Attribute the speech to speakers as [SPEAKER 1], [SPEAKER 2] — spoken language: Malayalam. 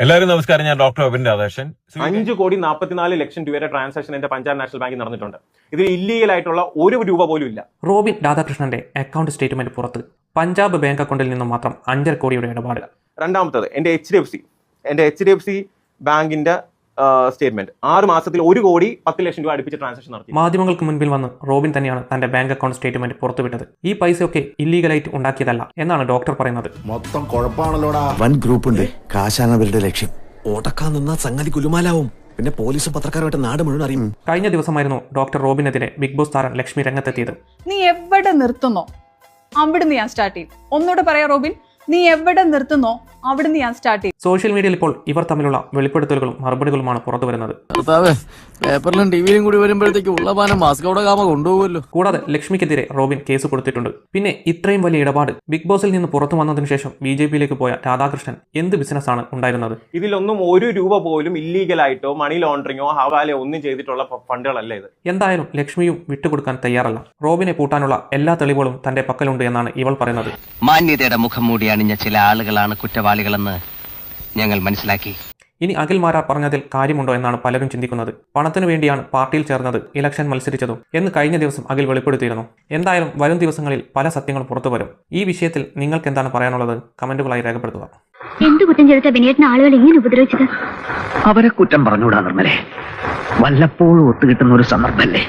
[SPEAKER 1] എല്ലാവരും നമസ്കാരം. ഞാൻ ഡോക്ടർ അബിൻ രാധാകൃഷ്ണൻ.
[SPEAKER 2] 5,44,00,000 രൂപയുടെ ട്രാൻസാക്ഷൻ എന്റെ പഞ്ചാബ് നാഷണൽ ബാങ്കിൽ നടന്നിട്ടുണ്ട്. ഇതിൽ ഇല്ലീഗൽ ആയിട്ടുള്ള ഒരു രൂപ പോലും ഇല്ല.
[SPEAKER 3] റോബിൻ രാധാകൃഷ്ണന്റെ അക്കൗണ്ട് സ്റ്റേറ്റ്മെന്റ് പുറത്ത്. പഞ്ചാബ് ബാങ്ക് അക്കൗണ്ടിൽ നിന്നും മാത്രം 5.5 കോടിയുടെ ഇടപാട്.
[SPEAKER 2] രണ്ടാമത്തത് എന്റെ HDFC ബാങ്കിന്റെ സ്റ്റേറ്റ്മെന്റ് 6 മാസത്തിൽ 1,10,00,000 രൂപ അടുപ്പിച്ച് ട്രാൻസാക്ഷൻ നടത്തി.
[SPEAKER 3] മാധ്യമങ്ങൾക്ക് മുൻപിൽ വന്ന് റോബിൻ തന്നെയാണ് തന്റെ ബാങ്ക് അക്കൗണ്ട് സ്റ്റേറ്റ്മെന്റ് പുറത്തുവിട്ടത്. ഈ പൈസയൊക്കെ ഇല്ലീഗലായിട്ട് ഉണ്ടാക്കിയതല്ല എന്നാണ് ഡോക്ടർ പറയുന്നത്.
[SPEAKER 4] മൊത്തം കുഴപ്പമാണല്ലോടാ.
[SPEAKER 5] വൻ ഗ്രൂപ്പ് ഉണ്ട്, കാശാണ് അവരുടെ ലക്ഷ്യം. ഓടക്കാൻ നിന്നാ സംഗതി കുലുമാലാവും. പിന്നെ പോലീസും പത്രക്കാരുമായിട്ട് നാട് മുഴുവൻ അറിയും.
[SPEAKER 3] കഴിഞ്ഞ ദിവസമായിരുന്നു ഡോക്ടർ റോബിനെതിരെ ബിഗ് ബോസ് താരം ലക്ഷ്മി രംഗത്തെത്തിയത്.
[SPEAKER 6] നീ എവിടെ നിർത്തുന്നോ അവിടുന്ന് ഞാൻ സ്റ്റാർട്ട് ചെയ്യും. ഒന്നുകൂടെ പറയാ റോബിൻ, നീ എവിടെ നിർത്തുന്നോ അവിടുന്ന് ഞാൻ സ്റ്റാർട്ട് ചെയ്യും.
[SPEAKER 3] സോഷ്യൽ മീഡിയയിൽ ഇപ്പോൾ ഇവർ തമ്മിലുള്ള വെളിപ്പെടുത്തലുകളും മറുപടികളുമാണ് പുറത്തു വരുന്നത്.
[SPEAKER 7] പേപ്പറിലും ടിവിയിലും കൂടി വരുമ്പോഴത്തേക്ക് ഉള്ള പാനം മാസ്കോടെ കാമ കൊണ്ടുപോകുമല്ലോ.
[SPEAKER 3] കൂടാതെ ലക്ഷ്മിക്കെതിരെ റോബിൻ കേസ് കൊടുത്തിട്ടുണ്ട്. പിന്നെ ഇത്രയും വലിയ ഇടപാട് ബിഗ് ബോസിൽ നിന്ന് പുറത്തു വന്നതിനു ശേഷം BJPയിലേക്ക് പോയ രാധാകൃഷ്ണൻ എന്ത് ബിസിനസ്സാണ് ഉണ്ടായിരുന്നത്?
[SPEAKER 2] ഇതിലൊന്നും 1 രൂപ പോലും ഇല്ലീഗലായിട്ടോ മണി ലോണ്ടറിങ്ങോ ഹവാലയോ ഒന്നും ചെയ്തിട്ടുള്ള ഫണ്ടുകളല്ല ഇത്.
[SPEAKER 3] എന്തായാലും ലക്ഷ്മിയും വിട്ടുകൊടുക്കാൻ തയ്യാറല്ല. റോബിനെ പൂട്ടാനുള്ള എല്ലാ തെളിവുകളും തന്റെ പക്കലുണ്ട് എന്നാണ് ഇവൾ പറയുന്നത്.
[SPEAKER 8] മാന്യതയുടെ മുഖം മൂടി അണിഞ്ഞ ചില ആളുകളാണ് കുറ്റവാളികളെന്ന് ഞങ്ങൾ മനസ്സിലാക്കി.
[SPEAKER 3] ഇനി അഖിൽ മാരാർ പറഞ്ഞതിൽ കാര്യമുണ്ടോ എന്നാണ് പലരും ചിന്തിക്കുന്നത്. പണത്തിനു വേണ്ടിയാണ് പാർട്ടിയിൽ ചേർന്നത്, ഇലക്ഷൻ മത്സരിച്ചതും എന്ന് കഴിഞ്ഞ ദിവസം അഖിൽ വെളിപ്പെടുത്തിയിരുന്നു. എന്തായാലും വരും ദിവസങ്ങളിൽ പല സത്യങ്ങളും പുറത്തു വരും. ഈ വിഷയത്തിൽ നിങ്ങൾക്ക് എന്താണ് പറയാനുള്ളത്? കമന്റുകളായി രേഖപ്പെടുത്തുക.
[SPEAKER 9] എന്ത് കുറ്റം ചെയ്ത ബിനേറ്റിന് ആളുകൾ ഇങ്ങനെ ഉപദ്രവിച്ചത്?
[SPEAKER 10] അവരെ കുറ്റം പറഞ്ഞുകൂടാ നിർമ്മലേ. വല്ലപ്പോഴും ഒത്തുകിട്ടുന്ന ഒരു സന്ദർഭമല്ലേ.